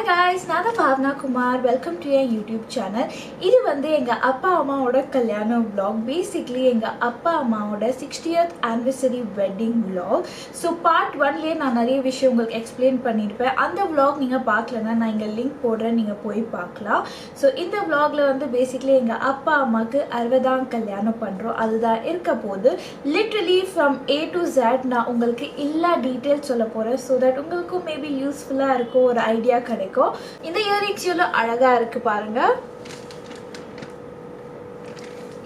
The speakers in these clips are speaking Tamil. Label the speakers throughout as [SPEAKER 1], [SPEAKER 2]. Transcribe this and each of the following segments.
[SPEAKER 1] Hi guys, நான் தான் Bhavana Kumar. Welcome to N YouTube channel. இது வந்து எங்கள் அப்பா அம்மாவோட கல்யாண vlog. பேசிக்லி எங்கள் அப்பா அம்மாவோட 60th anniversary wedding vlog. So part 1லேயே நான் நிறைய விஷயம் உங்களுக்கு எக்ஸ்பிளைன் பண்ணியிருப்பேன். அந்த vlog நீங்கள் பார்க்கலன்னா நான் இங்கே லிங்க் போடுறேன், நீங்கள் போய் பார்க்கலாம். ஸோ இந்த vlogல வந்து பேசிக்லி எங்கள் அப்பா அம்மாவுக்கு 60ஆம் கல்யாணம் பண்ணுறோம். அதுதான் இருக்க போது literally from A to Z நான் உங்களுக்கு எல்லா டீட்டெயில்ஸ் சொல்ல போகிறேன். ஸோ தட் உங்களுக்கும் மேபி யூஸ்ஃபுல்லாக இருக்கும், ஒரு ஐடியா கிடைக்கும். இந்த இயரிங்ஸ் எவ்வளோ அழகா இருக்கு பாருங்க.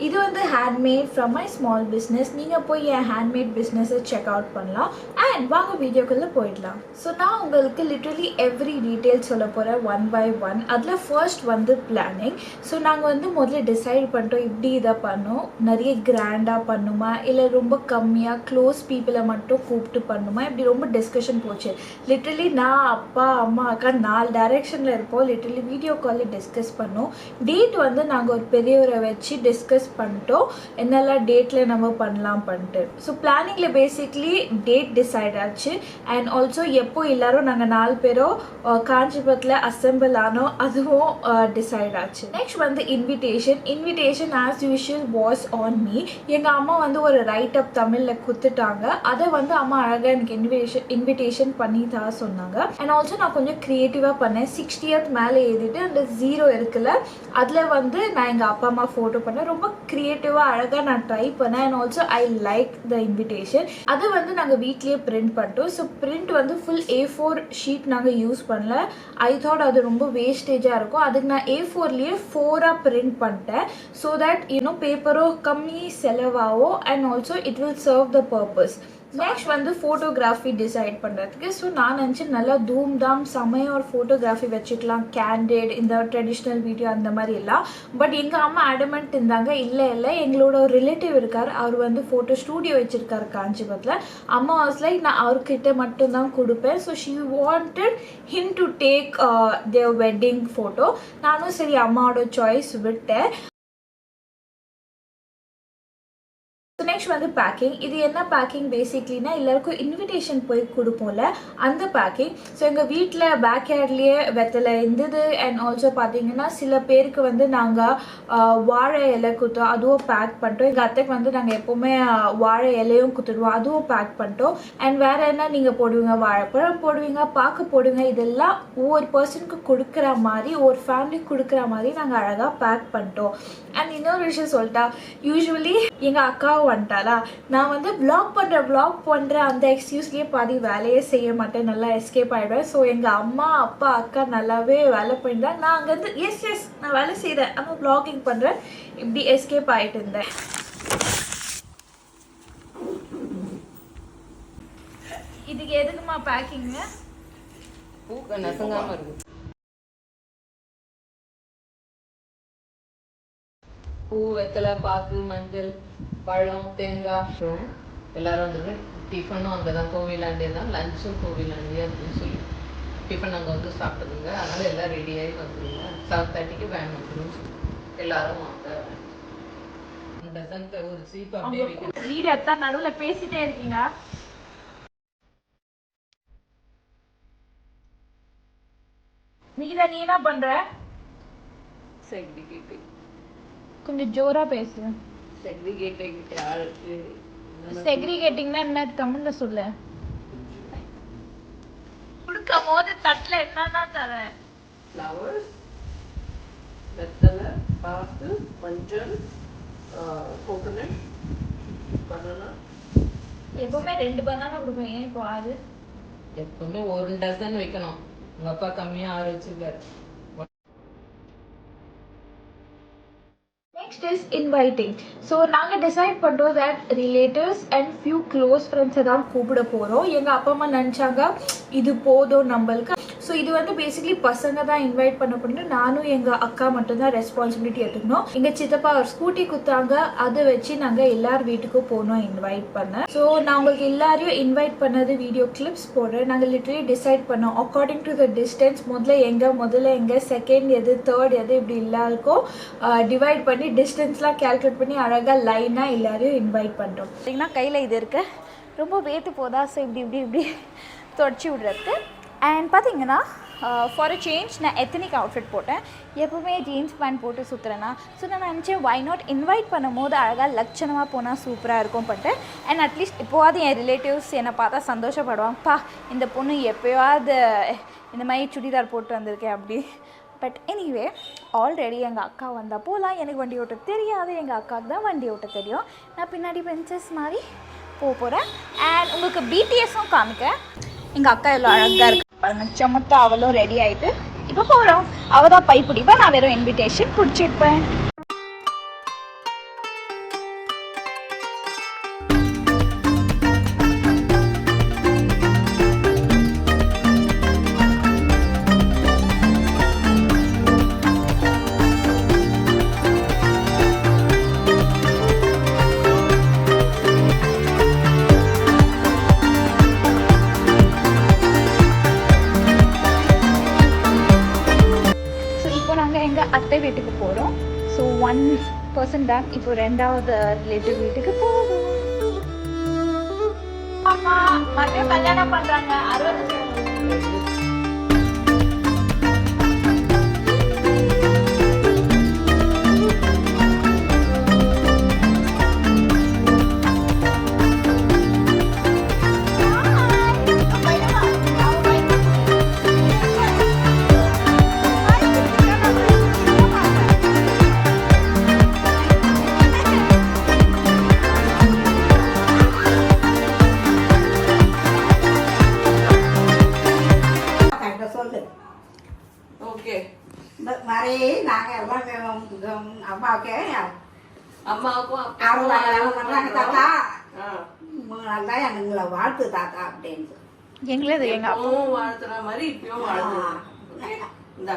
[SPEAKER 1] இது வந்து handmade from my small business. நீங்கள் போய் என் ஹேண்ட்மேட் பிஸ்னஸை செக் அவுட் பண்ணலாம். அண்ட் வாங்க வீடியோக்குள்ளே போயிடலாம். ஸோ நான் உங்களுக்கு லிட்ரலி எவ்ரி டீட்டெயில் சொல்ல போகிறேன் ஒன் பை ஒன். அதில் ஃபர்ஸ்ட் வந்து பிளானிங். ஸோ நாங்கள் வந்து முதல்ல டிசைட் பண்ணிட்டோம் இப்படி இதை பண்ணோம், நிறைய கிராண்டாக பண்ணுமா இல்லை ரொம்ப கம்மியாக க்ளோஸ் பீப்புளை மட்டும் கூப்பிட்டு பண்ணுமா, இப்படி ரொம்ப டிஸ்கஷன் போச்சு. லிட்ரலி நான் அப்பா அம்மா அக்கா 4 டைரெக்ஷனில் இருப்போம். லிட்ரலி வீடியோ காலில் டிஸ்கஸ் பண்ணோம். டேட் வந்து நாங்கள் ஒரு பெரியவரை வச்சு டிஸ்கஸ் பண்ணிட்டோம் என்னெல்லாம் டேட்டில் நம்ம பண்ணலாம் பண்ணிட்டு. ஸோ பிளானிங்கில் பேசிக்லி டேட் டிசைட் ஆச்சு. அண்ட் ஆல்சோ எப்போ எல்லாரும் நாங்கள் 4 பேரும் காஞ்சிபுரத்தில் அசெம்பிள் ஆனோம், அதுவும் டிசைட் ஆச்சு. நெக்ஸ்ட் வந்து invitation as usual was on me. எங்கள் அம்மா வந்து ஒரு ரைட் அப் தமிழில் கொடுத்துட்டாங்க. அதை வந்து அம்மா அழகாக எனக்கு இன்விடேஷன் பண்ணி தான் சொன்னாங்க. அண்ட் ஆல்சோ நான் கொஞ்சம் க்ரியேட்டிவாக பண்ணேன். 60th மேலே எழுதிட்டு அந்த 0 இருக்குல்ல, அதில் வந்து நான் எங்கள் அப்பா அம்மா ஃபோட்டோ பண்ணேன். ரொம்ப க்ரியேட்டிவாக அழகாக நான் ட்ரை பண்ணேன். And also I like the invitation. அதை வந்து நாங்கள் வீட்லேயே பிரிண்ட் பண்ணிட்டோம். ஸோ பிரிண்ட் வந்து ஃபுல் A4 ஷீட் நாங்கள் யூஸ் பண்ணல. ஐ தாட் அது ரொம்ப வேஸ்டேஜாக இருக்கும். அதுக்கு நான் A4லேயே 4ஆக பிரிண்ட் பண்ணிட்டேன். ஸோ தட் யூனோ பேப்பரும் கம்மி செலவாகும். And also it will serve the purpose. Next வந்து ஃபோட்டோகிராஃபி டிசைட் பண்ணுறதுக்கு. ஸோ நான் நினச்சேன் நல்லா தூம் தாம் செமையாக ஒரு ஃபோட்டோகிராஃபி வச்சுக்கலாம், கேண்டிட் இந்த ட்ரெடிஷ்னல் வீடியோ அந்த மாதிரி எல்லாம். பட் எங்கள் அம்மா அடமெண்ட் இருந்தாங்க, இல்லை எங்களோட ஒரு ரிலேட்டிவ் இருக்கார், அவர் வந்து ஃபோட்டோ ஸ்டூடியோ வச்சுருக்காரு காஞ்சிபுரத்தில். அம்மா வாஸ் லைக் நான் அவர்கிட்ட மட்டும்தான் கொடுப்பேன். So she wanted him to take their wedding photo. நானும் சரி அம்மாவோட சாய்ஸ் விட்டேன். நெக்ஸ்ட் வந்து பேக்கிங். இது என்ன பேக்கிங் பேசிக்லினா எல்லாருக்கும் இன்விடேஷன் போய் கொடுப்போம்ல அந்த பேக்கிங். ஸோ எங்கள் வீட்டில் பேக்யார்ட்லேயே வெத்தலை இருந்தது. அண்ட் ஆல்சோ பார்த்தீங்கன்னா சில பேருக்கு வந்து நாங்கள் வாழை இலை குத்தோம், அதுவும் பேக் பண்ணிட்டோம். எங்கள் அத்தைக்கு வந்து நாங்கள் எப்போவுமே வாழை இலையும் குத்துடுவோம், அதுவும் பேக் பண்ணிட்டோம். அண்ட் வேறு என்ன நீங்கள் போடுவீங்க, வாழைப்பழம் போடுவீங்க, பாக்கு போடுவீங்க, இதெல்லாம் ஒவ்வொரு பர்சனுக்கு கொடுக்குற மாதிரி, ஒரு ஃபேமிலிக்கு கொடுக்குற மாதிரி நாங்கள் அழகாக பேக் பண்ணிட்டோம். அண்ட் இன்னொரு விஷயம் சொல்லிட்டா, யூஸ்வலி எங்கள் அக்காவும் வந்துட்டாளா, நான் வந்து vlog பண்ணுறேன் அந்த எக்ஸ்கியூஸ்லேயே பாதி வேலையே செய்ய மாட்டேன், நல்லா எஸ்கேப் ஆகிடுவேன். ஸோ எங்கள் அம்மா அப்பா அக்கா நல்லாவே வேலை பண்ணிட்டேன். நான் அங்கேருந்து எஸ் நான் வேலை செய்கிறேன், ஆனால் vlogging பண்ணுறேன், இப்படி எஸ்கேப் ஆகிட்டு இருந்தேன். இதுக்கு எதுக்குமா பேக்கிங்க?
[SPEAKER 2] பூக்க நசங்காமல் இருக்கு. பூ, வெத்தலை, பாக்கு, மஞ்சள், பழம், தேங்காய் எல்லாரும் வந்துருக்கு. டிஃபனும் அங்கே தான், கோவிலாண்டே தான். லஞ்சும் கோவிலாண்டே அப்படின்னு சொல்லி டிஃபன் அங்கே வந்து சாப்பிடுதுங்க. அதனால் எல்லாம் ரெடியாகி வந்துடுங்க. 7:30க்கு வேன் வந்துடும். எல்லாரும் வாங்க. டசன்ட்டு ஒரு சீப் அப்படியே வைக்கணும்.
[SPEAKER 1] வீடு எத்தான் நடுவில் பேசிட்டே இருக்கீங்க. நீ என்ன பண்ற?
[SPEAKER 2] செக்ரிகேட்டிங்.
[SPEAKER 1] கொஞ்சம் ஜோரா பேசு. செக்ரிகேட்டிங்னா என்ன தமிழ்ல சொல்லு. குடுக்கும் போது தட்டுல என்னன்னா தர?
[SPEAKER 2] ஃப்ளவர்ஸ், வெத்தலை, பாக்கு, மஞ்சள், கோகனட், பனானா.
[SPEAKER 1] எப்பவுமே 2 பனானா கொடுப்பேன், ஏன் இப்போ 6?
[SPEAKER 2] எப்பவுமே 1 டசன் வைக்கணும். உங்க அப்பா கம்மியா 6 வச்சிருக்காரு.
[SPEAKER 1] Next is inviting. So நாங்கள் டிசைட் பண்ணுறோம் that relatives and few close friends தான் கூப்பிட போகிறோம். எங்கள் அப்பா அம்மா நினச்சாங்க இது போதும் நம்மளுக்கு. ஸோ இது வந்து பேசிக்லி பசங்க தான் இன்வைட் பண்ண பண்ணிட்டு நானும் எங்கள் அக்கா மட்டும்தான் ரெஸ்பான்சிபிலிட்டி எடுத்துக்கணும். எங்கள் சித்தப்பா ஒரு ஸ்கூட்டி கொடுத்தாங்க, அதை வச்சு நாங்கள் எல்லார் வீட்டுக்கும் போனோம் இன்வைட் பண்ண. ஸோ நான் உங்களுக்கு எல்லாரையும் இன்வைட் பண்ணது வீடியோ கிளிப்ஸ் போடுறேன். நாங்கள் லிட்டரலி டிசைட் பண்ணோம் அக்கார்டிங் டு த டிஸ்டன்ஸ். முதல்ல எங்கே செகண்ட் எது தேர்ட் எது இப்படி எல்லாருக்கும் டிவைட் பண்ணி டிஸ்டன்ஸ்லாம் கேல்குலேட் பண்ணி அழகாக லைனாக எல்லாரையும் இன்வைட் பண்ணுறோம். பார்த்தீங்கன்னா கையில் இது இருக்குது, ரொம்ப வேத்து போதா. ஸோ இப்படி தொடச்சி விடுறதுக்கு. அண்ட் பார்த்தீங்கன்னா ஃபார் அ சேஞ்ச் நான் எத்தனிக் அவுட்ஃபிட் போட்டேன். எப்போவுமே ஜீன்ஸ் பேண்ட் போட்டு சுற்றுறேன்னா, ஸோ நான் நினச்சேன் வை நாட் இன்வைட் பண்ணும்போது அழகாக லட்சணமாக போனால் சூப்பராக இருக்கும் பண்ணிட்டேன். அண்ட் அட்லீஸ்ட் இப்போவாது என் ரிலேட்டிவ்ஸ் என்னை பார்த்தா சந்தோஷப்படுவாங்கப்பா, இந்த பொண்ணு எப்போயாவது இந்த மாதிரி சுடிதார் போட்டு வந்திருக்கேன் அப்படி. பட் எனிவே ஆல்ரெடி எங்கள் அக்கா வந்தால் போகலாம். எனக்கு வண்டி ஓட்ட தெரியாது, எங்கள் அக்காவுக்கு தான் வண்டி ஓட்ட தெரியும். நான் பின்னாடி பென்சஸ் மாதிரி போகிறேன். அண்ட் உங்களுக்கு பிடிஎஸும் காமிக்கிறேன். எங்கள் அக்கா எவ்வளோ அழகாக இருக்கு பாருங்க, சமத்தா அவளும் ரெடி ஆகிட்டு இப்போ போகிறோம். அவள் தான் பை பிடிப்பேன், நான் வெறும் இன்விடேஷன் பிடிச்சிருப்பேன். அத்தை வீட்டுக்கு போகிறோம். ஸோ 1% தான். இப்போ 2வது ரிலேட்டிவ் வீட்டுக்கு போகிறோம். அம்மா மறுபடியும் கல்யாணம் பண்ணுறாங்க 60.
[SPEAKER 3] வாழ்த்து தாத்தா அப்படின்னு
[SPEAKER 1] எங்களது எங்க
[SPEAKER 2] அப்பாவும் வாழ்த்துற மாதிரி இப்பயும் வாழ்த்து.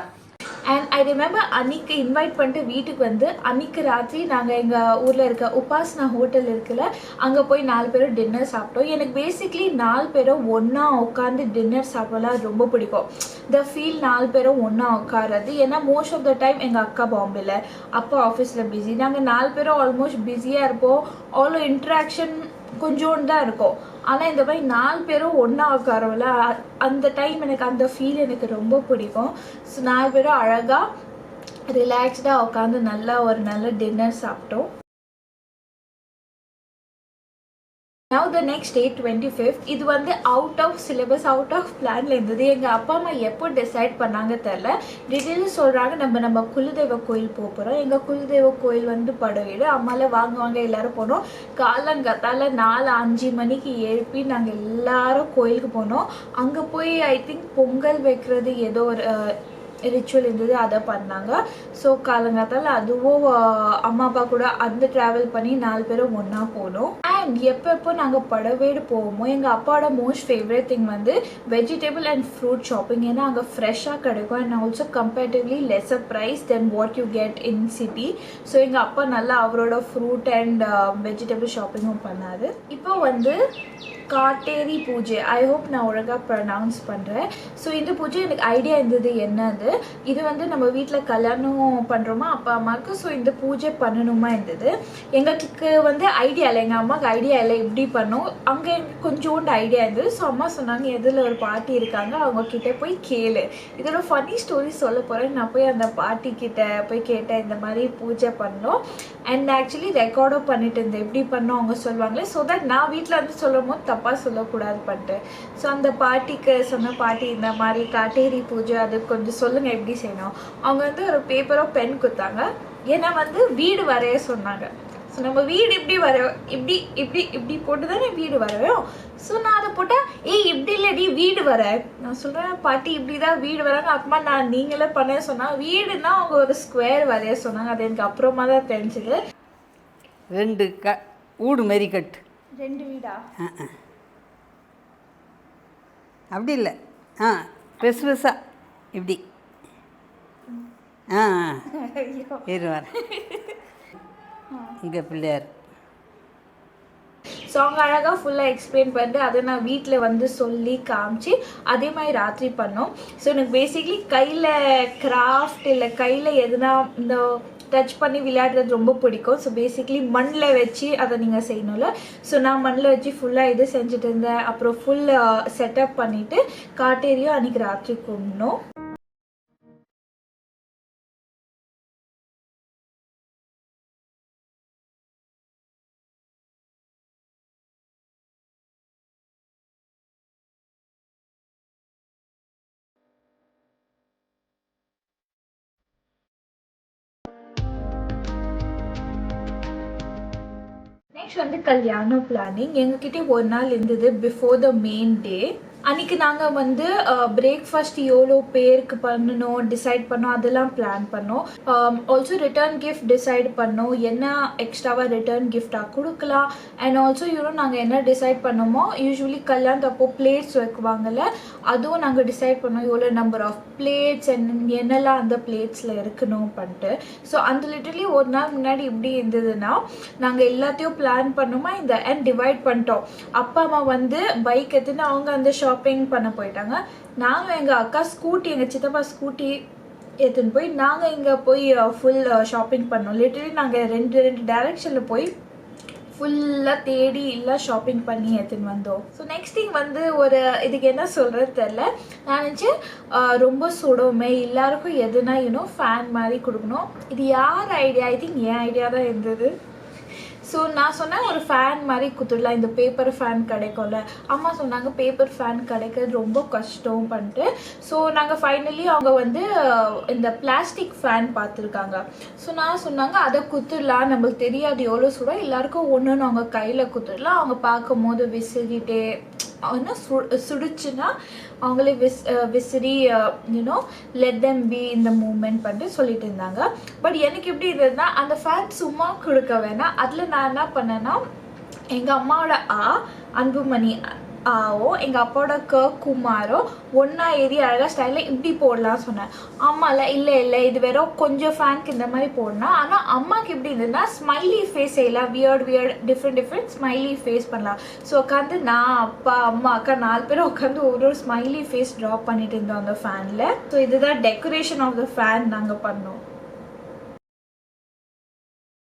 [SPEAKER 1] அண்ட் ஐ ரிமெம்பர் அன்னைக்கு இன்வைட் பண்ணிட்டு வீட்டுக்கு வந்து அன்னைக்கு ராத்திரி நாங்கள் எங்கள் ஊரில் இருக்க உபாசனா ஹோட்டல் இருக்குல்ல, அங்கே போய் 4 பேரும் டின்னர் சாப்பிட்டோம். எனக்கு பேசிக்லி 4 பேரும் ஒன்றா உட்காந்து டின்னர் சாப்பிடலாம் ரொம்ப பிடிக்கும். த ஃபீல் 4 பேரும் ஒன்றா உட்காரது. ஏன்னா மோஸ்ட் ஆஃப் த டைம் எங்கள் அக்கா பாம்பேல, அப்பா ஆஃபீஸில் பிஸி, நாங்கள் 4 பேரும் ஆல்மோஸ்ட் பிஸியாக இருப்போம். அவ்வளோ இன்ட்ராக்ஷன் கொஞ்சோண்டு தான் இருக்கும். ஆனால் இந்த மாதிரி 4 பேரும் ஒன்றா உட்காரவில்ல, அந்த டைம் எனக்கு அந்த ஃபீல் எனக்கு ரொம்ப பிடிக்கும். ஸோ 4 பேரும் அழகாக ரிலாக்ஸ்டாக உட்காந்து நல்லா ஒரு நல்ல டின்னர் சாப்பிட்டோம். Now the next day 25th, இது வந்து out of syllabus, out of பிளான்ல இருந்தது. எங்கள் அப்பா அம்மா எப்போ டிசைட் பண்ணாங்க தெரில. திடீர்னு சொல்கிறாங்க நம்ம குலதெய்வ கோயில் போகிறோம். எங்கள் குலதெய்வ கோயில் வந்து படவேடு. அம்மாவில் வாங்குவாங்க, எல்லோரும் போனோம். காலங்கத்தால் 4-5 மணிக்கு எழுப்பி நாங்கள் எல்லாரும் கோயிலுக்கு போனோம். அங்கே போய் ஐ திங்க் பொங்கல் வைக்கிறது ஏதோ ஒரு ரிச்சுவல் இருந்தது, அதை பண்ணாங்க. ஸோ காலங்காத்தால் அதுவும் அம்மா அப்பா கூட அந்த ட்ராவல் பண்ணி 4 பேரும் ஒன்றா போனோம். அண்ட் எப்போ நாங்கள் படவேடு போவோமோ எங்கள் அப்பாவோட மோஸ்ட் ஃபேவரட் திங் வந்து வெஜிடபிள் அண்ட் ஃப்ரூட் ஷாப்பிங். ஏன்னா அங்கே ஃப்ரெஷ்ஷாக கிடைக்கும் and also comparatively lesser price than what you get in city. So எங்கள் அப்பா நல்லா அவரோட ஃப்ரூட் அண்ட் வெஜிடபிள் ஷாப்பிங்கும் பண்ணாரு. இப்போ வந்து காட்டேரி பூஜை, ஐ ஹோப் நான் ஒழுங்காக ப்ரொனவுன்ஸ் பண்ணுறேன். ஸோ இந்த பூஜை எனக்கு ஐடியா இருந்தது என்னது, இது வந்து நம்ம வீட்டில் கல்யாணம் பண்ணுறோமா அப்பா அம்மாவுக்கு. ஸோ இந்த பூஜை பண்ணணுமா இருந்தது. எங்களுக்கு வந்து ஐடியா இல்லை, எங்கள் அம்மாவுக்கு ஐடியா இல்லை இப்படி பண்ணோம். அங்கே எனக்கு கொஞ்சோண்டு ஐடியா இருந்தது. ஸோ அம்மா சொன்னாங்க எதில் ஒரு பாட்டி இருக்காங்க, அவங்கக்கிட்ட போய் கேளு. இதோட ஃபன்னி ஸ்டோரி சொல்ல போகிறேன். நான் போய் அந்த பாட்டிக்கிட்ட போய் கேட்டேன், இந்த மாதிரி பூஜை பண்ணோம். அண்ட் ஆக்சுவலி ரெக்கார்டும் பண்ணிட்டு இருந்தேன் எப்படி பண்ணோம் அவங்க சொல்லுவாங்களே, ஸோ தட் நான் வீட்டில் வந்து சொல்லும் போது தப்பாக சொல்லக்கூடாது பண்ணிட்டு. ஸோ அந்த பாட்டிக்கு சொன்ன, பாட்டி இந்த மாதிரி காட்டேரி பூஜை அது கொஞ்சம் சொல்லுங்கள் எப்படி செய்யணும். அவங்க வந்து ஒரு பேப்பரோ பென் கொடுத்தாங்க. ஏன்னா வந்து வீடு வரைய சொன்னாங்க. ஸோ நம்ம வீடு இப்படி வரையோம், இப்படி இப்படி இப்படி போட்டு தானே வீடு வரையோம். ஸோ நான் அதை போட்டால் இப்படி இல்லடி வீடு வர. நான் சொல்கிறேன் பாட்டி இப்படி தான் வீடு வராங்க. அப்புறமா நான் நீங்களே பண்ண சொன்னால் வீடுனா அவங்க ஒரு ஸ்கொயர் வரைய சொன்னாங்க. அது எனக்கு அப்புறமா தான் தெரிஞ்சுது.
[SPEAKER 3] 2 ஊடு மாரி கட்டு.
[SPEAKER 1] 2 வீடா?
[SPEAKER 3] அப்படி இல்லை, பெருசு பெருசாக இப்படி. இரு வர இங்கே பிள்ளையார்.
[SPEAKER 1] ஸோ அவங்க அழகாக ஃபுல்லாக எக்ஸ்பிளைன் பண்ணிட்டு அதை நான் வீட்டில் வந்து சொல்லி காமிச்சு அதே மாதிரி ராத்திரி பண்ணோம். ஸோ எனக்கு பேசிக்லி கையில் கிராஃப்ட் இல்லை கையில் எதுனா இந்த டச் பண்ணி விளையாடுறது ரொம்ப பிடிக்கும். ஸோ பேசிக்லி மண்ணில் வச்சு அதை நீங்கள் செய்யணும்ல. ஸோ நான் மண்ணில் வச்சு ஃபுல்லாக இது செஞ்சுட்டு இருந்தேன். அப்புறம் ஃபுல் செட்டப் பண்ணிவிட்டு காட்டேரியும் அன்றைக்கி ராத்திரி கும்பிடணும். நெக்ஸ்ட் வந்து கல்யாண பிளானிங் எங்ககிட்ட ஒரு நாள் இருந்தது பிஃபோர் த மெயின் டே. அன்றைக்கி நாங்கள் வந்து பிரேக்ஃபாஸ்ட் எவ்வளோ பேருக்கு பண்ணணும் டிசைட் பண்ணோம், அதெல்லாம் பிளான் பண்ணோம். ஆல்சோ ரிட்டர்ன் கிஃப்ட் டிசைட் பண்ணோம், என்ன எக்ஸ்ட்ராவாக ரிட்டர்ன் கிஃப்டாக கொடுக்கலாம். அண்ட் ஆல்சோ நாங்கள் என்ன டிசைட் பண்ணோமோ யூஸ்வலி கல்யாணத்தப்போ பிளேட்ஸ் வைக்குவாங்கல்ல, அதுவும் நாங்கள் டிசைட் பண்ணோம் எவ்வளோ நம்பர் ஆஃப் பிளேட்ஸ் அண்ட் என்னெல்லாம் அந்த பிளேட்ஸில் இருக்கணும் பண்ணிட்டு. ஸோ அந்த லிட்டரலி ஒரு நாள் முன்னாடி இப்படி இருந்ததுன்னா நாங்கள் எல்லாத்தையும் பிளான் பண்ணோமா இந்த அண்ட் டிவைட் பண்ணிட்டோம். அப்பா அம்மா வந்து பைக் எடுத்துன்னு அவங்க அந்த ஷாப்பிங் பண்ண போயிட்டாங்க. நாங்கள் எங்கள் அக்கா ஸ்கூட்டி, எங்கள் சித்தப்பா ஸ்கூட்டி எடுத்துன்னு போய் நாங்கள் இங்கே போய் ஃபுல் ஷாப்பிங் பண்ணோம். லிட்டரலி நாங்கள் ரெண்டு டைரெக்ஷனில் போய் ஃபுல்லாக தேடி எல்லாம் ஷாப்பிங் பண்ணி எடுத்துன்னு வந்தோம். ஸோ நெக்ஸ்ட் திங் வந்து ஒரு இதுக்கு என்ன சொல்கிறது தெரில, நான் நினச்சேன் ரொம்ப சுடுமே எல்லாருக்கும் எதுனா ஃபேன் மாதிரி கொடுக்கணும். இது யார் idea? I think N idea தான் இருந்தது. ஸோ நான் சொன்னேன் ஒரு ஃபேன் மாதிரி குத்துடலாம், இந்த பேப்பர் ஃபேன் கிடைக்கும்ல. அம்மா சொன்னாங்க பேப்பர் ஃபேன் கிடைக்கிறது ரொம்ப கஷ்டம் பண்ணிட்டு. ஸோ நாங்கள் ஃபைனலி அவங்க வந்து இந்த பிளாஸ்டிக் ஃபேன் பார்த்துருக்காங்க. ஸோ நான் சொன்னாங்க அதை குத்துடலாம், நம்மளுக்கு தெரியாது எவ்வளோ சுடும், எல்லாருக்கும் ஒன்றுன்னு அவங்க கையில் குத்துடலாம். அவங்க பார்க்கும் போது விசிறிட்டே சுடிச்சுன்னா அவங்களே விசிறி லெட் தெம் பி இந்த மூமெண்ட் பண்ணிட்டு சொல்லிட்டு இருந்தாங்க. பட் எனக்கு எப்படி இருந்ததுன்னா அந்த ஃபேன் சும்மா கொடுக்க வேணாம். அதில் நான் என்ன பண்ணேன்னா எங்கள் அம்மாவோட அன்புமணி ஆவோ எங்கள் அப்பாவோட குமாரோ ஒன்றா ஏறி அழகாக ஸ்டைலில் இப்படி போடலாம் சொன்னேன். அம்மாவில் இல்லை இது வெறும் கொஞ்சம் ஃபேனுக்கு இந்த மாதிரி போடணும். ஆனால் அம்மாவுக்கு எப்படி இருந்ததுன்னா ஸ்மைலி ஃபேஸ் செய்யலாம், வியர்ட் டிஃப்ரெண்ட் ஸ்மைலி ஃபேஸ் பண்ணலாம். ஸோ உட்காந்து நான் அப்பா அம்மா அக்கா 4 பேரும் உட்காந்து ஒரு ஸ்மைலி ஃபேஸ் ட்ரா பண்ணிட்டு இருந்தோம் அந்த ஃபேனில். ஸோ இதுதான் டெக்கரேஷன் ஆஃப் த ஃபேன் நாங்கள் பண்ணோம்.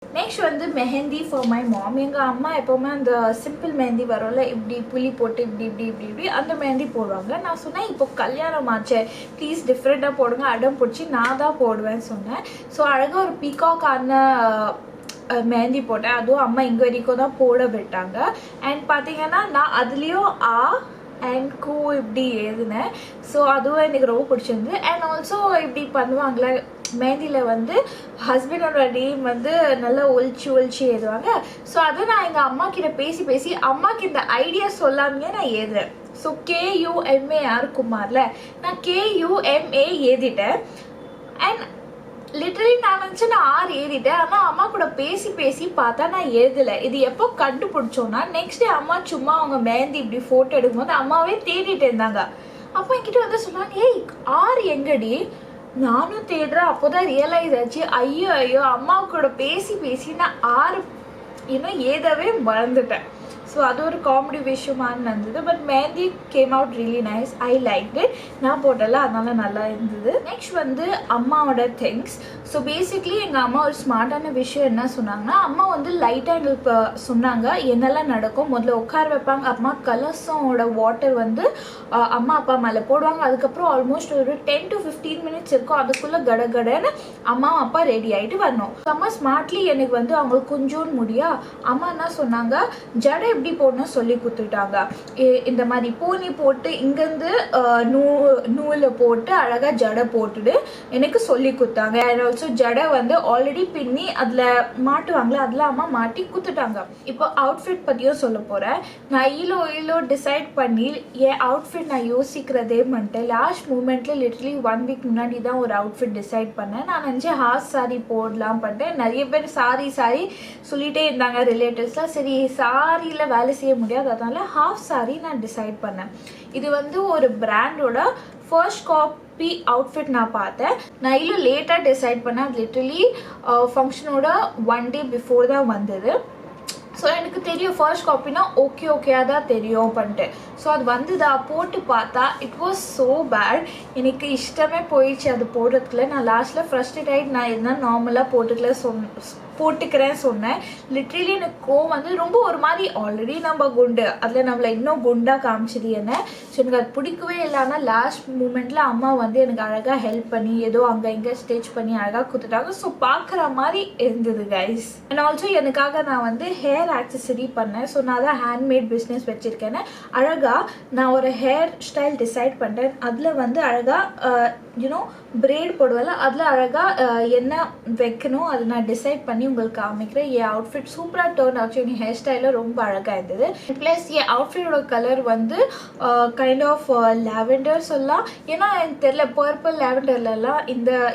[SPEAKER 1] நெக்ஸ்ட் வந்து மெஹந்தி ஃபார் மை மாம். எங்கள் அம்மா எப்போவுமே அந்த சிம்பிள் மெஹந்தி வரும்ல, இப்படி புளி போட்டு இப்படி அந்த மெஹந்தி போடுவாங்க. நான் சொன்னேன் இப்போ கல்யாணம் ஆச்சு ப்ளீஸ் டிஃப்ரெண்ட்டாக போடுங்க, அடம் பிடிச்சி நான் தான் போடுவேன்னு சொன்னேன். ஸோ அழகாக ஒரு பீகாக்கான மெஹந்தி போட்டேன். அதுவும் அம்மா இங்கே வரைக்கும் தான் போட விட்டாங்க. அண்ட் பார்த்தீங்கன்னா நான் அதுலேயும் அண்ட் கூ இப்படி எழுதினேன். ஸோ அதுவும் எனக்கு ரொம்ப பிடிச்சிருந்து. அண்ட் ஆல்சோ இப்படி பண்ணுவாங்களே மெஹந்தியில் வந்து ஹஸ்பண்டோட நேம் வந்து நல்லா ஒழிச்சு எழுதுவாங்க. ஸோ அதை நான் எங்கள் அம்மா கிட்ட பேசி அம்மாவுக்கு இந்த ஐடியா சொல்லாமே நான் எழுதுறேன். ஸோ KUMAR குமாரில் நான் KUMA எழுதிட்டேன். அண்ட் லிட்டரலி நான் நினச்சேன் நான் 6 எழுதிட்டேன். ஆனால் அம்மா கூட பேசி பார்த்தா நான் எழுதலை. இது எப்போ கண்டுபிடிச்சோன்னா நெக்ஸ்ட் டே அம்மா சும்மா அவங்க மெஹந்தி இப்படி ஃபோட்டோ எடுக்கும்போது அம்மாவே தேடிட்டு இருந்தாங்க. அப்போ என்கிட்ட வந்து சொன்னாங்க, ஏய் 6 எங்கடி? நானும் தேடுறேன். அப்போதான் ரியலைஸ் ஆச்சு, ஐயோ அம்மா கூட பேசி நான் 6 ஏதவே மறந்துட்டேன். ஸோ அது ஒரு காமெடி விஷயமாக இருந்தது. But mehndi came out really nice, I like it. நான் போட்டல அதனால நல்லா இருந்தது. நெக்ஸ்ட் வந்து அம்மாவோட திங்ஸ். ஸோ பேசிக்லி எங்கள் அம்மா ஒரு ஸ்மார்ட்டான விஷயம் என்ன சொன்னாங்கன்னா, அம்மா வந்து லைட்டாக எங்களுக்கு சொன்னாங்க என்னெல்லாம் நடக்கும். முதல்ல உட்கார வைப்பாங்க, அம்மா கலசோட வாட்டர் வந்து அம்மா அப்பா மேலே போடுவாங்க. அதுக்கப்புறம் ஆல்மோஸ்ட் ஒரு 10 to 15 minutes இருக்கும். அதுக்குள்ளே கடன்னு அம்மா அப்பா ரெடி ஆகிட்டு வரணும். அம்மா ஸ்மார்ட்லி எனக்கு வந்து அவங்களுக்கு கொஞ்சோன்னு முடியா அம்மா என்ன சொன்னாங்க, ஜடை எப்படி போடணும் சொல்லி கொடுத்துட்டாங்க. இந்த மாதிரி பூனி போட்டு இங்கேருந்து நூலை போட்டு அழகாக ஜடை போட்டுட்டு எனக்கு சொல்லி கொடுத்தாங்க. அண்ட் ஆல்சோ ஜடை வந்து ஆல்ரெடி பின்னி அதில் மாட்டுவாங்களே அதெல்லாம் அம்மா மாட்டி கொடுத்துட்டாங்க. இப்போ அவுட்ஃபிட் பற்றியும் சொல்ல போகிறேன். நான் ஈலோ டிசைட் பண்ணி என் அவுட்ஃபிட் நான் யோசிக்கிறதே பண்ணிட்டேன். லாஸ்ட் மூமெண்ட்டில் லிட்டரலி 1 week முன்னாடி தான் ஒரு அவுட்ஃபிட் டிசைட் பண்ணேன். நான் நினச்சேன் ஹாஃப் சாரி போடலாம் பண்ணிட்டேன். நிறைய பேர் சாரி சொல்லிகிட்டே இருந்தாங்க ரிலேட்டிவ்ஸ்லாம். சரி சாரியில் வேலை செய்ய முடியாது, அதனால ஹாஃப் சாரி நான் டிசைட் பண்ணேன். இது வந்து ஒரு பிராண்டோட ஃபர்ஸ்ட் காப்பி அவுட்ஃபிட் நான் பார்த்தேன். நான் இன்னும் லேட்டாக டிசைட் பண்ணேன். அது லிட்டரலி ஃபங்க்ஷனோட 1 day பிஃபோர் தான் வந்தது. ஸோ எனக்கு தெரியும் ஃபர்ஸ்ட் காப்பினா ஓகேயாக தான் தெரியும் பண்ணிட்டு. ஸோ அது வந்துதா போட்டு பார்த்தா இட் வாஸ் ஸோ பேட். எனக்கு இஷ்டமே போயிடுச்சு அது போடுறதுக்குள்ள. நான் லாஸ்ட்டில் ஃப்ரஸ்ட்ரேட் ஆகிட்டு நான் என்ன நார்மலாக போட்டுக்கிறேன் சொன்னேன். லிட்ரலி எனக்கு வந்து ரொம்ப ஒரு மாதிரி ஆல்ரெடி நம்ம குண்டு அதில் நம்மளை இன்னும் குண்டாக காமிச்சது என்ன. ஸோ எனக்கு அது பிடிக்கவே இல்லை. ஆனால் லாஸ்ட் மூமெண்ட்டில் அம்மா வந்து எனக்கு அழகாக ஹெல்ப் பண்ணி ஏதோ அங்கே இங்கே ஸ்டிச் பண்ணி அழகாக கொடுத்துட்டாங்க. ஸோ பார்க்குற மாதிரி இருந்தது கைஸ். அண்ட் ஆல்சோ எனக்காக நான் வந்து ஹேர் ஆக்சசரி பண்ணேன். ஸோ நான் தான் ஹேண்ட்மேட் பிஸ்னஸ் வச்சுருக்கேன்னு அழகாக நான் ஒரு ஹேர் ஸ்டைல் டிசைட் பண்ணுறேன். அதில் வந்து அழகாக braid போடுவல அதில் அழகாக என்ன வைக்கணும் அது நான் டிசைட் பண்ணி உங்களுக்கு காமிக்கிறேன். என் அவுட்ஃபிட் சூப்பராக டர்ன் ஆச்சு. என் ஹேர் ஸ்டைலில் ரொம்ப அழகாக இருந்தது. ப்ளஸ் என் அவுட்ஃபிட்டோட கலர் வந்து கைண்ட் ஆஃப் லாவெண்டர் சொல்லலாம். ஏன்னா எனக்கு தெரியல பர்பிள் லாவெண்டர்லலாம்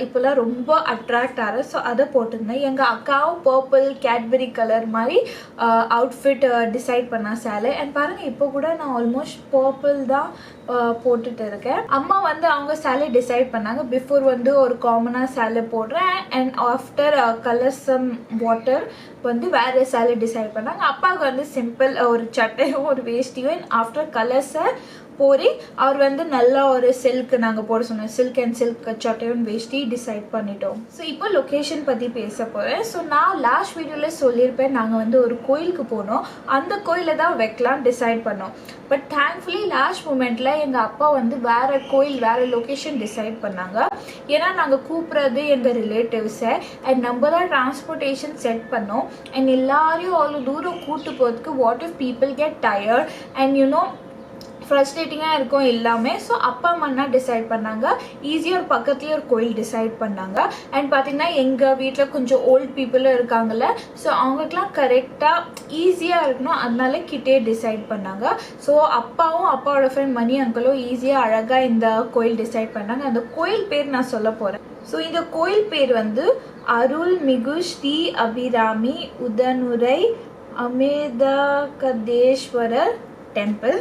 [SPEAKER 1] இப்போலாம் ரொம்ப அட்ராக்ட் ஆகிற. ஸோ அதை போட்டிருந்தேன். எங்கள் அக்காவும் பர்பிள் கேட்பரி கலர் மாதிரி அவுட்ஃபிட் டிசைட் பண்ணா சேலை. அண்ட் பாருங்கள் இப்போ கூட நான் ஆல்மோஸ்ட் பர்பிள் தான் போட்டுட்டு இருக்கேன். அம்மா வந்து அவங்க சேலை டிசைட் பண்ணாங்க. பிஃபோர் வந்து ஒரு காமனாக சேலை போடுறேன் and after colour some water வந்து வேறு சேலை டிசைட் பண்ணாங்க. அப்பாவுக்கு வந்து சிம்பிள் ஒரு சட்டையும் ஒரு வேஷ்டியும் அண்ட் ஆஃப்டர் கலர்ஸை போரி அவர் வந்து நல்லா ஒரு சில்க் நாங்கள் போட சொன்னோம். சில்க் அண்ட் சில்க் சட்டையும் வேஷ்டி டிசைட் பண்ணிட்டோம். ஸோ இப்போ லொக்கேஷன் பற்றி பேச போகிறேன். ஸோ நான் லாஸ்ட் வீடியோவில் சொல்லியிருப்பேன் நாங்கள் வந்து ஒரு கோயிலுக்கு போனோம். அந்த கோயிலில் தான் வைக்கலாம் டிசைட் பண்ணோம். பட் தேங்க்ஃபுல்லி லாஸ்ட் மூமெண்ட்டில் எங்கள் அப்பா வந்து வேறு கோயில் வேறு லொக்கேஷன் டிசைட் பண்ணாங்க. ஏன்னா நாங்கள் கூப்பிட்றது எங்கள் ரிலேட்டிவ்ஸை அண்ட் நம்ம தான் டிரான்ஸ்போர்ட்டேஷன் செட் பண்ணோம். அண்ட் எல்லாரையும் அவ்வளோ தூரம் கூட்டு போகிறதுக்கு what if people get tired and you know ஃப்ரஸ்ட்ரேட்டிங்காக இருக்கும் எல்லாமே. ஸோ அப்பா அம்மா டிசைட் பண்ணாங்க ஈஸியாக ஒரு பக்கத்துலேயே ஒரு கோயில் டிசைட் பண்ணாங்க. அண்ட் பார்த்திங்கன்னா எங்கள் வீட்டில் கொஞ்சம் ஓல்ட் பீப்புளும் இருக்காங்கல்ல. ஸோ அவங்களுக்குலாம் கரெக்டாக ஈஸியாக இருக்கணும் அதனால கிட்டே டிசைட் பண்ணாங்க. ஸோ அப்பாவும் அப்பாவோட ஃப்ரெண்ட் மணி அங்கிளும் ஈஸியாக அழகாக இந்த கோயில் டிசைட் பண்ணாங்க. அந்த கோயில் பேர் நான் சொல்ல போகிறேன். ஸோ இந்த கோயில் பேர் வந்து அருள்மிகு ஸ்ரீ அபிராமி உதனுரை அமிர்தகதேஸ்வரர் டெம்பிள்.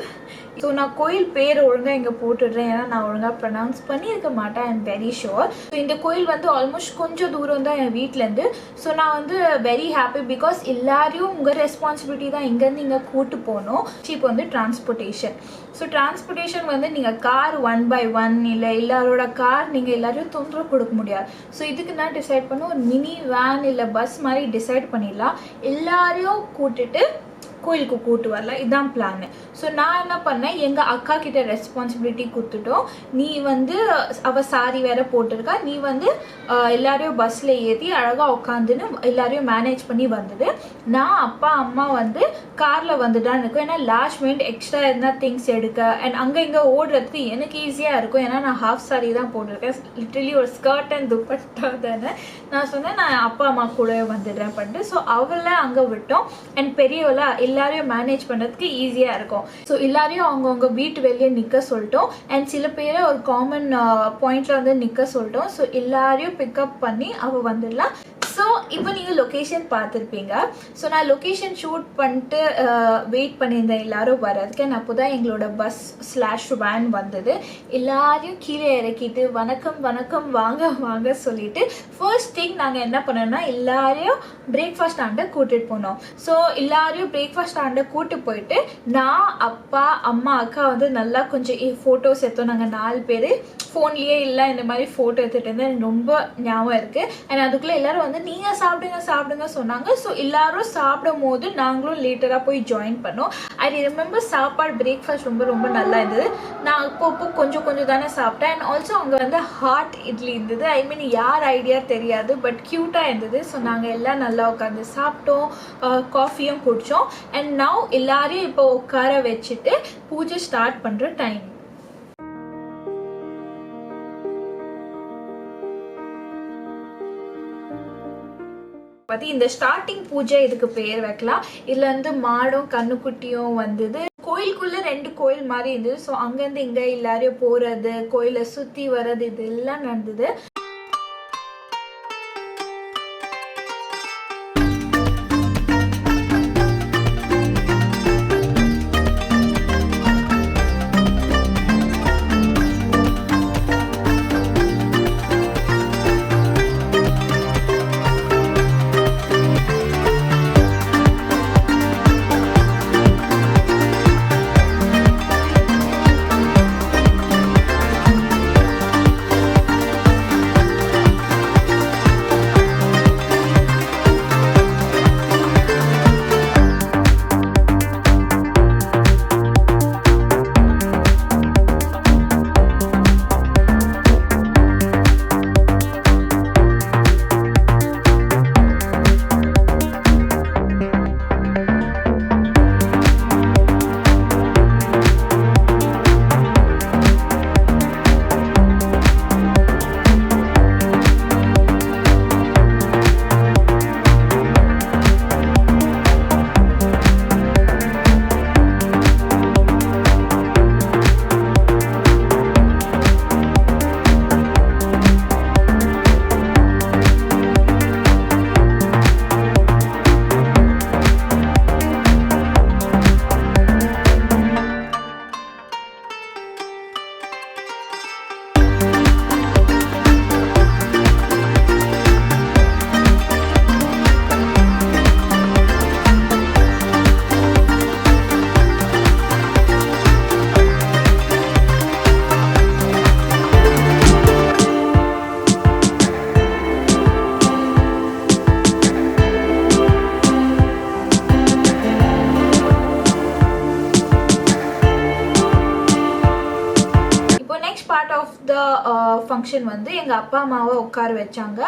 [SPEAKER 1] ஸோ நான் கோயில் பேர் ஒழுங்காக இங்கே போட்டுடுறேன். ஏன்னா நான் ஒழுங்காக ப்ரொனவுன்ஸ் பண்ணியிருக்க மாட்டேன். I am very sure. So இந்த கோயில் வந்து ஆல்மோஸ்ட் கொஞ்சம் தூரம் தான் என் வீட்டிலேருந்து. ஸோ நான் வந்து வெரி ஹாப்பி பிகாஸ் எல்லாரையும் உங்கள் ரெஸ்பான்சிபிலிட்டி தான் இங்கேருந்து இங்கே கூட்டு போகணும். இப்போ வந்து டிரான்ஸ்போர்ட்டேஷன். ஸோ டிரான்ஸ்போர்ட்டேஷன் வந்து நீங்கள் கார் 1 by 1 இல்லை எல்லாரோட கார் நீங்கள் எல்லாரையும் தொந்தரவு கொடுக்க முடியாது. ஸோ இதுக்கு நான் டிசைட் பண்ண ஒரு மினி வேன் இல்லை பஸ் மாதிரி டிசைட் பண்ணிடலாம். எல்லாரையும் கூட்டுட்டு கோயிலுக்கு கூட்டு வரல. இதுதான் பிளான். ஸோ நான் என்ன பண்ணேன் எங்கள் அக்கா கிட்ட ரெஸ்பான்சிபிலிட்டி கொடுத்துட்டோம். நீ வந்து அவள் சாரி வேற போட்டிருக்கா. நீ வந்து எல்லாரையும் பஸ்ஸில் ஏற்றி அழகாக உட்காந்துன்னு எல்லாரையும் மேனேஜ் பண்ணி வந்தது. நான் அப்பா அம்மா வந்து காரில் வந்துட்டான்னு இருக்கும். ஏன்னா லாஸ்ட் மினிட் எக்ஸ்ட்ரா இருந்தால் திங்ஸ் எடுக்க அண்ட் அங்கே இங்கே ஓடுறதுக்கு எனக்கு ஈஸியாக இருக்கும். ஏன்னா நான் ஹாஃப் சாரி தான் போட்டிருக்கேன். லிட்டரலி ஒரு ஸ்கர்ட் அண்ட் துப்பட்டா தானே. நான் சொன்னேன் நான் அப்பா அம்மா கூட வந்துடுறேன் பண்ணிட்டு. ஸோ அவளை அங்கே விட்டோம். அண்ட் பெரியவளை எல்லாரையும் மேனேஜ் பண்ணுறதுக்கு ஈஸியாக இருக்கும். ஸோ எல்லாரையும் அவங்கவுங்க வீட்டு வெளியே நிற்க சொல்லிட்டோம். அண்ட் சில பேரை ஒரு காமன் பாயிண்டில் வந்து நிற்க சொல்லிட்டோம். ஸோ எல்லாரையும் பிக்கப் பண்ணி அவள் வந்துடலாம். ஸோ இப்போ நீங்கள் லொக்கேஷன் பார்த்துருப்பீங்க. ஸோ நான் லொக்கேஷன் ஷூட் பண்ணிட்டு வெயிட் பண்ணியிருந்தேன் எல்லாரும் வர்றதுக்கு. நான் அப்போ தான் எங்களோட பஸ் / வேன் வந்தது. எல்லாரையும் கீழே இறக்கிட்டு வணக்கம் வணக்கம் வாங்க வாங்க சொல்லிட்டு ஃபர்ஸ்ட் திங் நாங்கள் என்ன பண்ணோம்னா எல்லாரையும் பிரேக்ஃபாஸ்ட் ஆண்டை கூட்டிகிட்டு போனோம். ஸோ எல்லாரையும் பிரேக்ஃபாஸ்ட் ஆண்டை கூட்டு போயிட்டு நான் அப்பா அம்மா அக்கா வந்து நல்லா கொஞ்சம் ஃபோட்டோஸ் எடுத்தோம். நாங்கள் 4 பேர் ஃபோன்லேயே இல்லை இந்த மாதிரி ஃபோட்டோ எடுத்துகிட்டு இருந்தேன். எனக்கு ரொம்ப ஞாபகம் இருக்குது. அண்ட் அதுக்குள்ளே எல்லோரும் வந்து நீங்கள் சாப்பிடுங்க சொன்னாங்க. ஸோ எல்லாரும் சாப்பிடும் போது நாங்களும் லேட்டராக போய் ஜாயின் பண்ணோம். ஐ ரிமெம்பர் சாப்பாடு பிரேக்ஃபாஸ்ட் ரொம்ப ரொம்ப நல்லா இருந்தது. நான் அப்போ கொஞ்சம் தானே சாப்பிட்டேன். அண்ட் ஆல்சோ அங்கே வந்து ஹாட் இட்லி இருந்தது. ஐ மீன் யார் ஐடியா தெரியாது பட் க்யூட்டாக இருந்தது. ஸோ நாங்கள் எல்லாம் நல்லா உட்காந்து சாப்பிட்டோம். காஃபியும் குடித்தோம். அண்ட் நவ் எல்லாரையும் இப்போ உட்கார வச்சுட்டு பூஜை ஸ்டார்ட் பண்ணுற டைம். பற்றி இந்த ஸ்டார்டிங் பூஜை இதுக்கு பேர் வைக்கலாம். இதில் வந்து மாடும் கண்ணுக்குட்டியும் வந்தது. கோயிலுக்குள்ளே 2 கோயில் மாதிரி இருந்தது. ஸோ அங்கேருந்து இங்கே எல்லாரையும் போகிறது கோயிலை சுற்றி வர்றது இதெல்லாம் நடந்தது. ஃபங்க்ஷன் வந்து எங்கள் அப்பா அம்மாவை உட்கார வச்சாங்க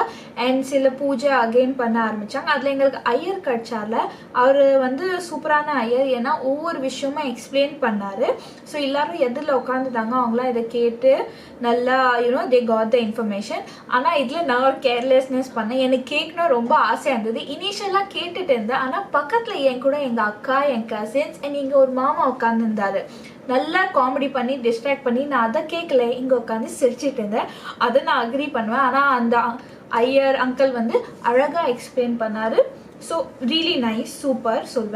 [SPEAKER 1] அண்ட் சில பூஜை அகெயின் பண்ண ஆரம்பித்தாங்க. அதில் எங்களுக்கு ஐயர் கிடைச்சால அவர் வந்து சூப்பரான ஐயர், ஏன்னா ஒவ்வொரு விஷயமும் எக்ஸ்பிளைன் பண்ணார். ஸோ எல்லோரும் எதில் உட்காந்துட்டாங்க அவங்களாம் இதை கேட்டு நல்லா தே காட் த இன்ஃபர்மேஷன். ஆனால் இதில் நான் ஒரு கேர்லெஸ்னஸ் பண்ணேன். எனக்கு கேட்கணும் ரொம்ப ஆசையாக இருந்தது. இனிஷியலாக கேட்டுட்டு இருந்தேன். ஆனால் பக்கத்தில் என் கூட எங்கள் அக்கா, என் கசின்ஸ் அண்ட் இங்கே ஒரு மாமா உட்காந்துருந்தாரு. நல்லா காமெடி பண்ணி டிஸ்ட்ராக்ட் பண்ணி நான் அதை கேட்கல, இங்கே உட்காந்து சிரிச்சிட்டு இருந்தேன். அதை நான் அக்ரி பண்ணுவேன். ஆனால் அந்த ஐயர் அங்கிள் வந்து அழகாக எக்ஸ்பிளைன் பண்ணார். ஸோ ரியலி நைஸ், சூப்பர் சொல்வேன்.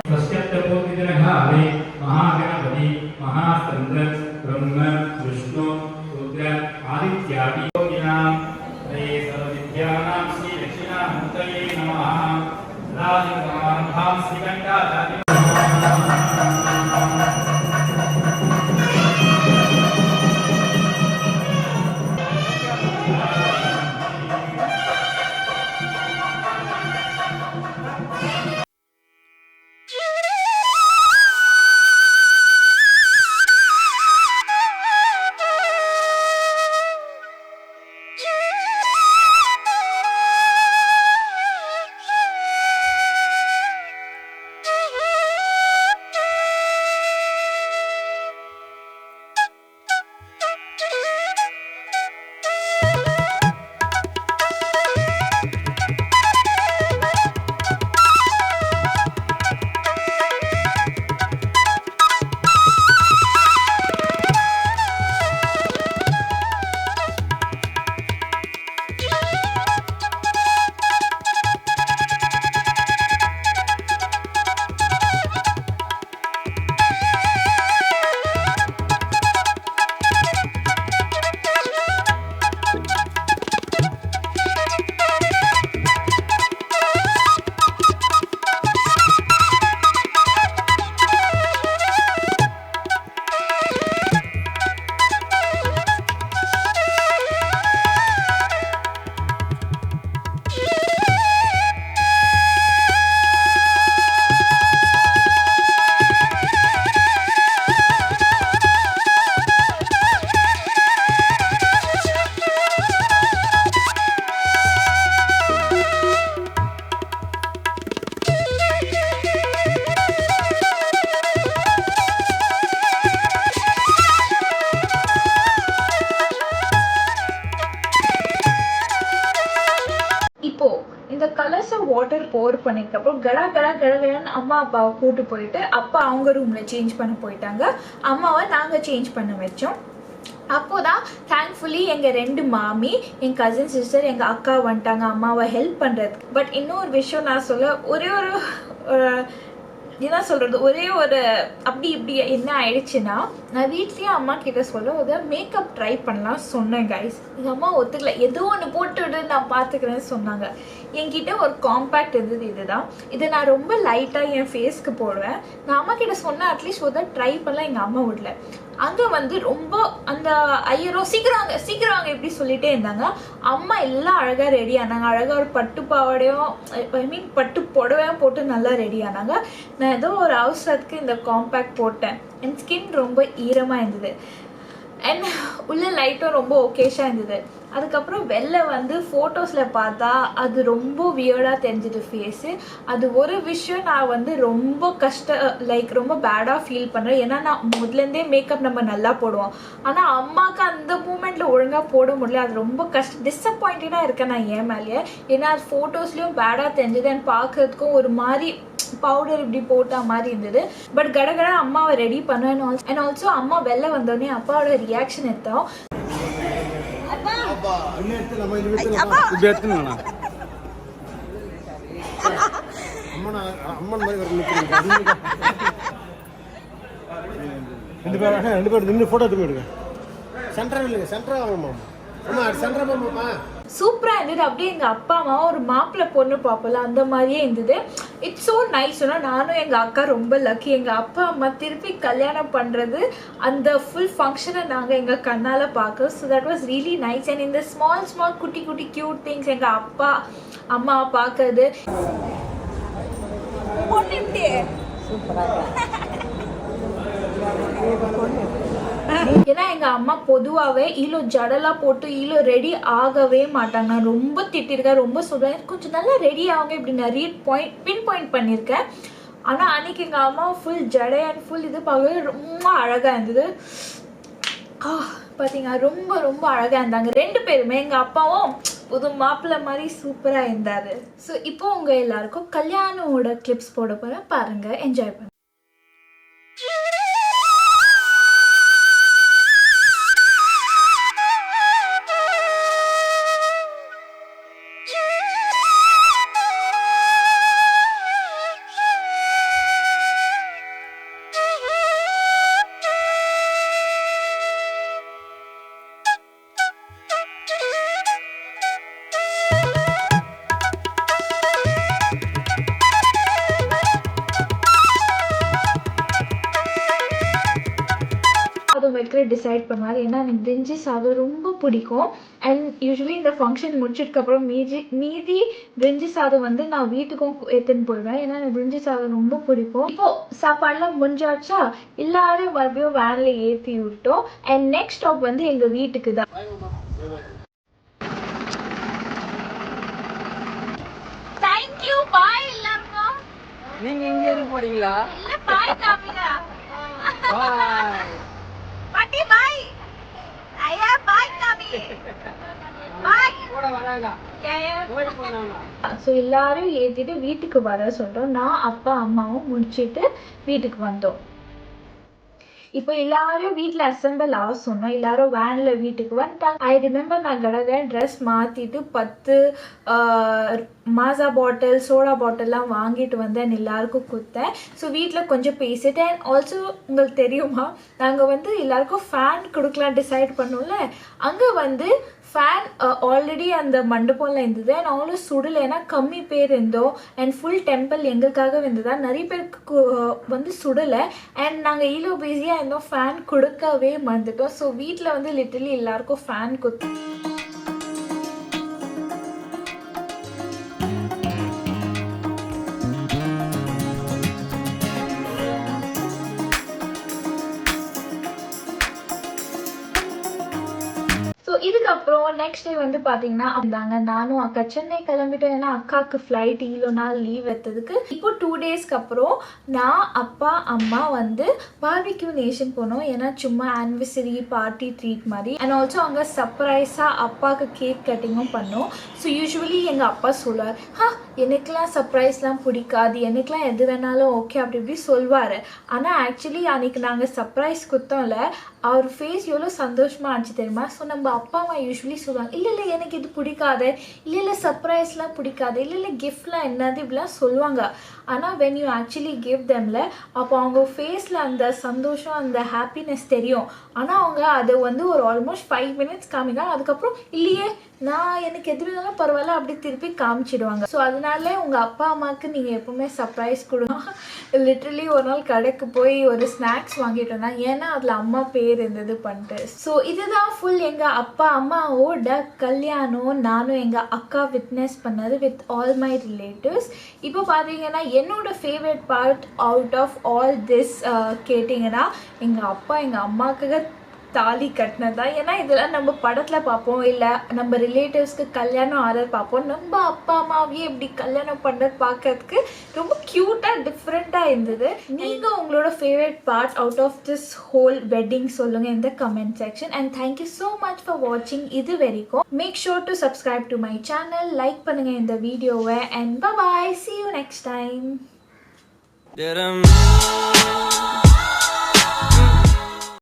[SPEAKER 1] இந்த கலர்ஸை வாட்டர் போர் பண்ணிக்கப்புறம் கடகடான்னு அம்மா அப்பாவை கூட்டு போயிட்டு அப்பா அவங்க ரூமில் சேஞ்ச் பண்ண போயிட்டாங்க. அம்மாவை நாங்கள் சேஞ்ச் பண்ண வச்சோம். அப்போதான் தேங்க்ஃபுல்லி எங்கள் 2 மாமி, என் கசின் சிஸ்டர், எங்கள் அக்கா வந்துட்டாங்க அம்மாவை ஹெல்ப் பண்ணுறதுக்கு. பட் இன்னொரு விஷயம் நான் சொல்ல, ஒரே ஒரு அப்படி இப்படி என்ன ஆயிடுச்சுன்னா, நான் வீட்லேயே அம்மா கிட்ட சொல்ல ஒரு மேக்கப் ட்ரை பண்ணலாம் சொன்னேன் கைஸ். எங்கள் அம்மா ஒத்துக்கல. ஏதோ ஒன்று போட்டு விடு நான் பார்த்துக்கிறேன்னு சொன்னாங்க. என்கிட்ட ஒரு காம்பேக்ட் இருந்தது, இதுதான். இதை நான் ரொம்ப லைட்டாக என் ஃபேஸ்க்கு போடுவேன். நான் அம்மா கிட்ட சொன்னேன் அட்லீஸ்ட் ஒரு ட்ரை பண்ணலாம். எங்கள் அம்மா விடல. அங்கே வந்து ரொம்ப அந்த ஐயரோ சீக்கிரம் வாங்க இப்படி சொல்லிட்டே இருந்தாங்க. அம்மா எல்லாம் அழகாக ரெடி ஆனாங்க. அழகாக ஒரு பட்டு பாவாடையும் பட்டு புடவையும் போட்டு நல்லா ரெடி ஆனாங்க. நான் ஏதோ ஒரு அவசரத்துக்கு இந்த காம்பேக்ட் போட்டேன். என் ஸ்கின் ரொம்ப ஈரமாக இருந்தது அண்ட் உள்ள லைட்டும் ரொம்ப ஓகேஷாக இருந்தது. அதுக்கப்புறம் வெளில வந்து ஃபோட்டோஸில் பார்த்தா அது ரொம்ப வியர்டாக தெரிஞ்சுது ஃபேஸு. அது ஒரு விஷயம் நான் வந்து ரொம்ப ரொம்ப பேடாக ஃபீல் பண்ணுறேன். ஏன்னா நான் முதலேருந்தே மேக்கப் நம்ம நல்லா போடுவோம். ஆனால் அம்மாவுக்கு அந்த மூமெண்ட்டில் ஒழுங்காக போட முடியல. அது ரொம்ப டிஸப்பாயிண்டடாக இருக்கேன் நான் என் மேலேயே. ஏன்னா அது ஃபோட்டோஸ்லேயும் பேடாக தெரிஞ்சுது அண்ட் பார்க்கறதுக்கும் ஒரு மாதிரி பவுடர் இப்படி போட்ட மாதிரி இருந்தது. பட் கடகடா அம்மாவை ரெடி பண்ணுவேன். அண்ட் ஆல்சோ அம்மா வெளில வந்தோடனே அப்பாவோட ரியாக்ஷன் எடுத்தோம். சூப்பராக இருந்தது. அப்படியே எங்கள் அப்பா அம்மாவும் ஒரு மாப்பிள்ளை பொண்ணு பார்ப்பல அந்த மாதிரியே இருந்தது. It's so nice. நானும் எங்கள் அக்கா ரொம்ப லக்கி. எங்கள் அப்பா அம்மா திருப்பி கல்யாணம் பண்ணுறது அந்த ஃபுல் ஃபங்க்ஷனை நாங்கள் எங்கள் கண்ணால் பார்க்க. So that was really nice. And இந்த ஸ்மால் குட்டி க்யூட் திங்ஸ் எங்கள் அப்பா அம்மாவை பார்க்கறது
[SPEAKER 3] சூப்பராக
[SPEAKER 1] ஏன்னா எங்க அம்மா பொதுவாகவே ஈலோ ஜடலாம் போட்டு ஈலோ ரெடி ஆகவே மாட்டாங்க. நான் ரொம்ப திட்டிருக்கேன், ரொம்ப சொல்றேன் கொஞ்சம் நல்லா ரெடி ஆகுங்க இப்படி நிறைய பின் பாயிண்ட் பண்ணியிருக்கேன். ஆனால் அன்னைக்கு எங்கள் அம்மா ஃபுல் ஜடை அண்ட் ஃபுல் இது பார்க்கவே ரொம்ப அழகாக இருந்தது. பார்த்தீங்க ரொம்ப ரொம்ப அழகாக இருந்தாங்க 2 பேருமே. எங்கள் அப்பாவும் புது மாப்பிள்ளை மாதிரி சூப்பராக இருந்தார். ஸோ இப்போ உங்கள் எல்லாருக்கும் கல்யாணோட கிளிப்ஸ் போட போகிறேன், பாருங்கள், என்ஜாய் பண்ணுங்க. சாதம் வைக்கிற டிசைட் பண்ணுவார். ஏன்னா எனக்கு பிரிஞ்சி சாதம் ரொம்ப பிடிக்கும். அண்ட் யூஸ்வலி இந்த ஃபங்க்ஷன் முடிச்சதுக்கப்புறம் மீதி பிரிஞ்சி சாதம் வந்து நான் வீட்டுக்கும் எடுத்துன்னு போயிடுவேன். ஏன்னா எனக்கு பிரிஞ்சி சாதம் ரொம்ப பிடிக்கும். இப்போ சாப்பாடுலாம் முடிஞ்சாச்சா, எல்லாரும் மறுபடியும் வேனில் ஏற்றி விட்டோம். அண்ட் நெக்ஸ்ட் ஸ்டாப் வந்து எங்கள் வீட்டுக்கு தான். தேங்க்யூ, பாய் எல்லாருக்கும்.
[SPEAKER 3] நீங்க எங்க இருந்து போறீங்களா?
[SPEAKER 1] இல்ல, பாய் காமிங்க.
[SPEAKER 3] பாய்
[SPEAKER 1] பாட்டி பாய். ஐயா பாய் காமி. பாய்
[SPEAKER 3] கூட வராங்க. ஓடி போனாங்க.
[SPEAKER 1] ஸோ எல்லாரும் ஏற்றிட்டு வீட்டுக்கு வர சொல்லிட்டோம். நான் அப்பா அம்மாவும் முடிச்சுட்டு வீட்டுக்கு வந்தோம். இப்போ எல்லாரும் வீட்டில் அசம்பிள் ஆக சொன்னோம். எல்லாரும் வேனில் வீட்டுக்கு வந்துட்டாங்க. ஐ ரிமெம்பர் நான் கடகடன் ட்ரெஸ் மாற்றிட்டு 10 மாசா பாட்டில் சோடா பாட்டில்லாம் வாங்கிட்டு வந்தேன், எல்லாருக்கும் கொடுத்தேன். ஸோ வீட்டில் கொஞ்சம் பேசிட்டேன். அண்ட் ஆல்சோ உங்களுக்கு தெரியுமா, நாங்கள் வந்து எல்லாருக்கும் ஃபேன் கொடுக்கலாம் டிசைட் பண்ணோம்ல, அங்கே வந்து ஃபேன் ஆல்ரெடி அந்த மண்டபம்ல இருந்தது. அண்ட் அவ்வளோ சுடலை, ஏன்னா கம்மி பேர் இருந்தோம். அண்ட் ஃபுல் டெம்பிள் எங்களுக்காக இருந்ததா, நிறைய பேருக்கு வந்து சுடலை. அண்ட் நாங்கள் ஈலோ பிஸியாக இருந்தோம், ஃபேன் கொடுக்கவே மறந்துட்டோம். ஸோ வீட்டில் வந்து லிட்டரலி எல்லாருக்கும் ஃபேன் கொடுத்து இதுக்கப்புறம் நெக்ஸ்ட் டே வந்து பார்த்தீங்கன்னா இருந்தாங்க. நானும் அக்கா சென்னை கிளம்பிட்டோம். ஏன்னா அக்காவுக்கு ஃப்ளைட் இவ்வளோ நாள் லீவ் எடுத்ததுக்கு. இப்போ 2 டேஸ்க்கு அப்புறம் நான் அப்பா அம்மா வந்து பார்பிக்யூ நேஷன் போனோம். ஏன்னா சும்மா ஆனிவர்சரி பார்ட்டி ட்ரீட் மாதிரி. அண்ட் ஆல்சோ அங்கே சர்ப்ரைஸாக அப்பாவுக்கு கேக் கட்டிங்கும் பண்ணோம். ஸோ யூஸ்வலி எங்கள் அப்பா சொல்லுவார், எனக்கெலாம் சர்ப்ரைஸ்லாம் பிடிக்காது, எனக்கெலாம் எது வேணாலும் ஓகே அப்படி இப்படி சொல்வார். ஆனால் ஆக்சுவலி அன்றைக்கி நாங்கள் சர்ப்ரைஸ் கொடுத்தோம்ல, அவர் ஃபேஸ் எவ்வளோ சந்தோஷமாக ஆச்சு தெரியுமா. ஸோ நம்ம அப்பா அம்மா யூஸ்வலி சொல்லுவாங்க, இல்லை எனக்கு இது பிடிக்காது, இல்லை சர்ப்ரைஸ்லாம் பிடிக்காது, இல்லை கிஃப்ட்லாம் என்னது இப்படிலாம் சொல்லுவாங்க. ஆனால் வென் யூ ஆக்சுவலி கிவ் தெம்ல, அப்போ அவங்க ஃபேஸில் அந்த சந்தோஷம் அந்த ஹாப்பினஸ் தெரியும். ஆனால் அவங்க அதை வந்து ஒரு ஆல்மோஸ்ட் 5 மினிட்ஸ் காமிக்காங்க. அதுக்கப்புறம் இல்லையே நான் எனக்கு எது வேணாலும் பரவாயில்ல அப்படி திருப்பி காமிச்சிடுவாங்க. ஸோ அதனால உங்கள் அப்பா அம்மாவுக்கு நீங்கள் எப்போவுமே சர்ப்ரைஸ் கொடுங்க. லிட்ரலி ஒரு நாள் கடைக்கு போய் ஒரு ஸ்நாக்ஸ் வாங்கிட்டு வந்தேன், ஏன்னா அதில் அம்மா பேர் இருந்தது பண்ணிட்டு. ஸோ இதுதான் ஃபுல் எங்கள் அப்பா அம்மாவோட கல்யாணம். நானும் எங்கள் அக்கா விட்னஸ் பண்ணது வித் ஆல் மை ரிலேட்டிவ்ஸ். இப்போ பார்த்தீங்கன்னா என்னோட favourite part out of all this கேட்டிங்கன்னா, எங்கள் அப்பா எங்கள் அம்மாவுக்கு தாலி கட்டினதா. ஏன்னா இதெல்லாம் நம்ம படத்தில் பார்ப்போம், இல்லை நம்ம ரிலேட்டிவ்ஸ்க்கு கல்யாணம் ஆர்டர் பார்ப்போம். நம்ம அப்பா அம்மாவையே இப்படி கல்யாணம் பண்ணுறது பார்க்கறதுக்கு ரொம்ப க்யூட்டாக டிஃப்ரெண்ட்டாக இருந்தது. நீங்கள் உங்களோட favourite part out of this whole wedding சொல்லுங்கள் இந்த comment section. And thank you so much for வாட்சிங். இது வரைக்கும் make sure to subscribe to my channel, like பண்ணுங்கள் இந்த வீடியோவை. And bye, see you next time.